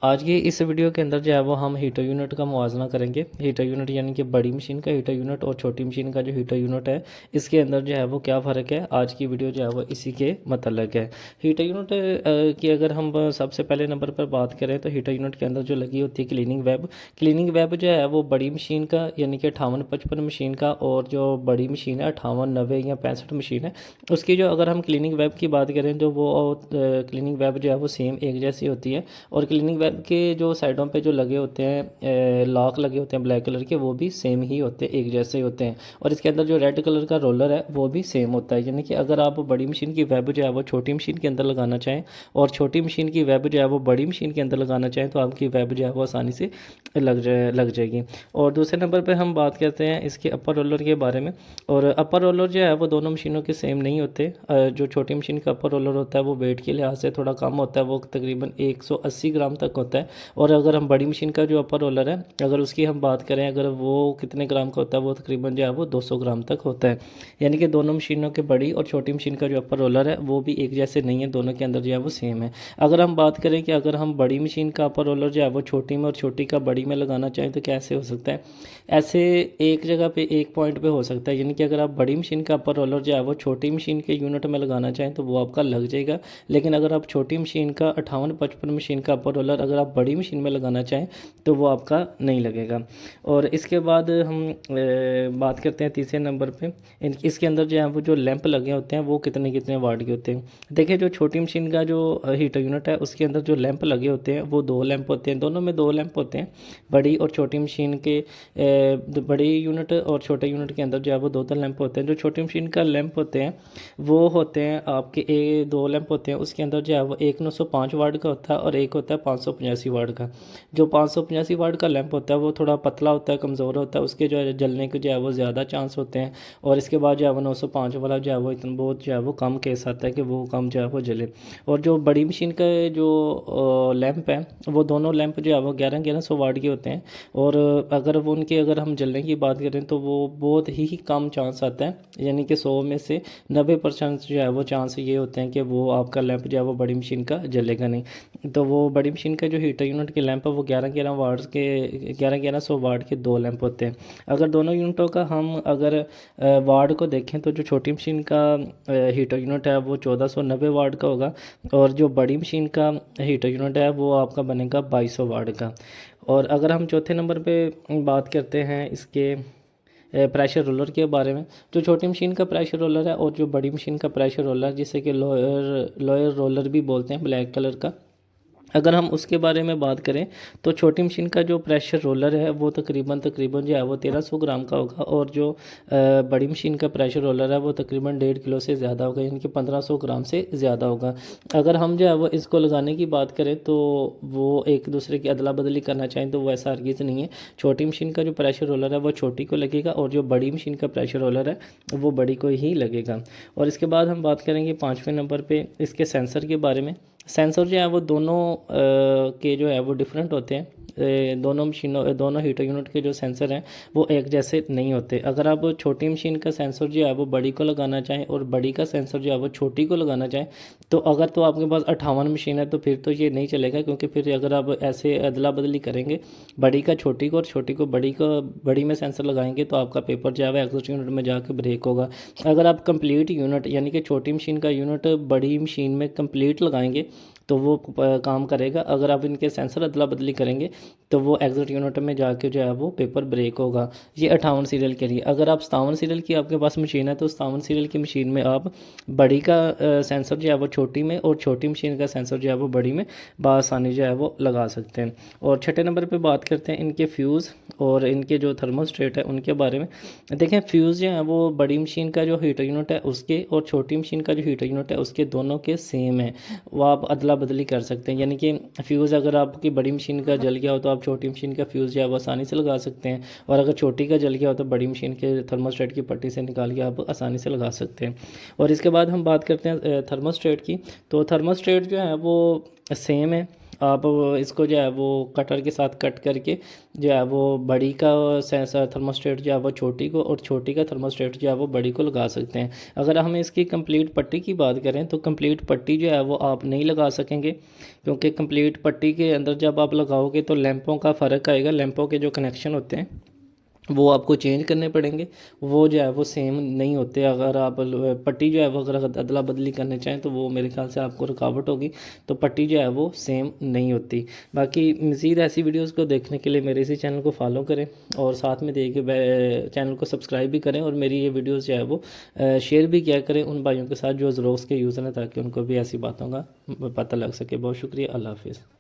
आज की इस वीडियो के अंदर जो है वो हम हीटर यूनिट का मुआवजा करेंगे। हीटर यूनिट यानी कि बड़ी मशीन का हीटर यूनिट और छोटी मशीन का जो हीटर यूनिट है, इसके अंदर जो है वो क्या फ़र्क है, आज की वीडियो जो है वो इसी के मतलब है। हीटर यूनिट की अगर हम सबसे पहले नंबर पर बात करें तो हीटर यूनिट के अंदर जो लगी होती है क्लीनिंग वेब जो है वो बड़ी मशीन का यानी कि 58-55 मशीन का, और जो बड़ी मशीन है 58-90 या 65 मशीन है उसकी जो अगर हम क्लीनिंग वेब की बात करें तो वो क्लीनिंग वेब जो है वो सेम एक जैसी होती है। और क्लीनिंग वेब के जो साइडों पे जो लगे होते हैं लॉक लगे होते हैं ब्लैक कलर के, वो भी सेम ही होते हैं, एक जैसे ही होते हैं। और इसके अंदर जो रेड कलर का रोलर है वो भी सेम होता है। यानी कि अगर आप बड़ी मशीन की वेब जो है वो छोटी मशीन के अंदर लगाना चाहें और छोटी मशीन की वेब जो है वो बड़ी मशीन के अंदर लगाना चाहें तो आपकी वेब जो है वो आसानी से लग जाएगी। और दूसरे नंबर पर हम बात करते हैं इसके अपर रोलर के बारे में। और अपर रोलर जो है वो दोनों मशीनों के सेम नहीं होते। जो छोटी मशीन का अपर रोलर होता है वो वेट के लिहाज से थोड़ा कम होता है, वो तकरीबन 180 ग्राम तक होता है। और अगर हम बड़ी मशीन का जो अपर रोलर है अगर उसकी हम बात करें, अगर वो कितने ग्राम का होता है, वो तकरीबन जो है वो 200 ग्राम तक होता है। यानी कि दोनों मशीनों के बड़ी और छोटी मशीन का जो अपर रोलर है वो भी एक जैसे नहीं है, दोनों के अंदर जो है वो सेम है। अगर हम बात करें कि अगर हम बड़ी मशीन का अपर रोलर जो है वो छोटी में और छोटी का बड़ी में लगाना चाहें तो कैसे हो सकता है, ऐसे एक जगह पे एक पॉइंट पे हो सकता है। यानी कि अगर आप बड़ी मशीन का अपर रोलर जो है वो छोटी मशीन के यूनिट में लगाना चाहें तो वो आपका लग जाएगा। लेकिन अगर आप छोटी मशीन का 58-55 मशीन का अपर रोलर अगर आप बड़ी मशीन में लगाना चाहें तो वो आपका नहीं लगेगा। और इसके बाद हम बात करते हैं तीसरे नंबर पे। इसके अंदर जो है वो जो लैंप लगे होते हैं वो कितने कितने वाट के होते हैं। देखिए, जो छोटी मशीन का जो हीटर यूनिट है उसके अंदर जो लैंप लगे होते हैं वो 2 लैंप होते हैं, दोनों में 2 लैंप होते हैं। बड़ी और छोटी मशीन के बड़ी यूनिट और छोटे यूनिट के अंदर जो है वो 2 लैंप होते हैं। जो छोटी मशीन का लैंप होते हैं वो होते हैं आपके 2 लैंप होते हैं, उसके अंदर जो है वो एक 905 वाट का होता है और एक होता है 585 वाट का। जो 585 वाट का लैंप होता है वो थोड़ा पतला होता है, कमज़ोर होता है, उसके जो है जलने के जो है वो ज़्यादा चांस होते हैं। और इसके बाद जो है वो 905 वाला जो है वो इतना बहुत जो है वो कम केस आता है कि वो कम जो है वो जले। और जो बड़ी मशीन का जो लैंप है वो दोनों लैंप जो है वो 1100 वाट के होते हैं। और अगर हम जलने की बात करें तो वो बहुत ही कम चांस आता है, यानी कि 100 में से 90% जो है वो चांस ये होते हैं कि वो आपका लैंप जो है वो बड़ी मशीन का जलेगा नहीं। तो वो बड़ी मशीन का जो हीटर यूनिट के लैंप है वो 1100 वाट के 2 लैंप होते हैं। अगर दोनों यूनिटों का हम अगर वाट को देखें तो जो छोटी मशीन का हीटर यूनिट है वो 1490 वाट का होगा और जो बड़ी मशीन का हीटर यूनिट है वो आपका बनेगा 2200 वाट का। और अगर हम चौथे नंबर पे बात करते हैं इसके प्रेशर रोलर के बारे में, जो छोटी मशीन का प्रेशर रोलर है और जो बड़ी मशीन का प्रेशर रोलर जिसे कि लोअर रोलर भी बोलते हैं, ब्लैक कलर का, अगर हम उसके बारे में बात करें तो छोटी मशीन का जो प्रेशर रोलर है वो तकरीबन जो है वो 1300 ग्राम का होगा। और जो बड़ी मशीन का प्रेशर रोलर है वो तकरीबन 1.5 किलो से ज़्यादा होगा, यानी कि 1500 ग्राम से ज़्यादा होगा। अगर हम जो है वो इसको लगाने की बात करें तो वो एक दूसरे की अदला बदली करना चाहें तो वो ऐसा हरगिज़ नहीं है। छोटी मशीन का जो प्रेशर रोलर है वो छोटी को लगेगा और जो बड़ी मशीन का प्रेशर रोलर है वो बड़ी को ही लगेगा। और इसके बाद हम बात करेंगे 5वें नंबर पर इसके सेंसर के बारे में। सेंसर जो है वो दोनों के जो है वो डिफरेंट होते हैं। दोनों हीटर यूनिट के जो सेंसर हैं वो एक जैसे नहीं होते। अगर आप छोटी मशीन का सेंसर जो है वो बड़ी को लगाना चाहें और बड़ी का सेंसर जो है वो छोटी को लगाना चाहें तो अगर तो आपके पास 58 मशीन है तो फिर तो ये नहीं चलेगा, क्योंकि फिर अगर आप ऐसे अदला बदली करेंगे बड़ी का छोटी को और छोटी को बड़ी में सेंसर लगाएंगे तो आपका पेपर जो है वो एग्जॉस्ट यूनिट में जाकर ब्रेक होगा। अगर आप कंप्लीट यूनिट यानी कि छोटी मशीन का यूनिट बड़ी मशीन में कंप्लीट लगाएंगे तो वो काम करेगा। अगर आप इनके सेंसर अदला बदली करेंगे तो वो एग्जिट यूनिट में जाके जो है वो पेपर ब्रेक होगा। ये 58 सीरियल के लिए। अगर आप 57 सीरियल की आपके पास मशीन है तो 57 सीरियल की मशीन में आप बड़ी का सेंसर जो है वो छोटी में और छोटी मशीन का सेंसर जो है वो बड़ी में बआसानी जो है वो लगा सकते हैं। और छठे नंबर पर बात करते हैं इनके फ्यूज़ और इनके जो थर्मोस्टेट है उनके बारे में। देखें, फ्यूज़ जो है वो बड़ी मशीन का जो हीटर यूनिट है उसके और छोटी मशीन का जो हीटर यूनिट है उसके दोनों के सेम है, वो आप अदला बदली कर सकते हैं। यानी कि फ्यूज़ अगर आपकी बड़ी मशीन का जल गया हो तो आप छोटी मशीन का फ्यूज़ जो है वो आसानी से लगा सकते हैं, और अगर छोटी का जल गया हो तो बड़ी मशीन के थर्मोस्टेट की पट्टी से निकाल के आप आसानी से लगा सकते हैं। और इसके बाद हम बात करते हैं थर्मोस्टेट की। तो थर्मोस्टेट जो है वो सेम है आप इसको जो है वो कटर के साथ कट करके जो है वो बड़ी का सेंसर थर्मोस्टेट जो है वो छोटी को और छोटी का थर्मोस्टेट जो है वो बड़ी को लगा सकते हैं। अगर हम इसकी कंप्लीट पट्टी की बात करें तो कंप्लीट पट्टी जो है वो आप नहीं लगा सकेंगे, क्योंकि कंप्लीट पट्टी के अंदर जब आप लगाओगे तो लैंपों का फ़र्क आएगा। लैंपों के जो कनेक्शन होते हैं वो आपको चेंज करने पड़ेंगे, वो जो है वो सेम नहीं होते। अगर आप पट्टी जो है वो अगर अदला बदली करने चाहें तो वो मेरे ख्याल से आपको रुकावट होगी, तो पट्टी जो है वो सेम नहीं होती। बाकी मज़ीद ऐसी वीडियोस को देखने के लिए मेरे इसी चैनल को फॉलो करें और साथ में देखिए चैनल को सब्सक्राइब भी करें, और मेरी ये वीडियोज़ जो है वो शेयर भी किया करें उन भाइयों के साथ जो ज़रोक्स के यूज़र हैं, ताकि उनको भी ऐसी बातों का पता लग सके। बहुत शुक्रिया, अल्लाह हाफिज़।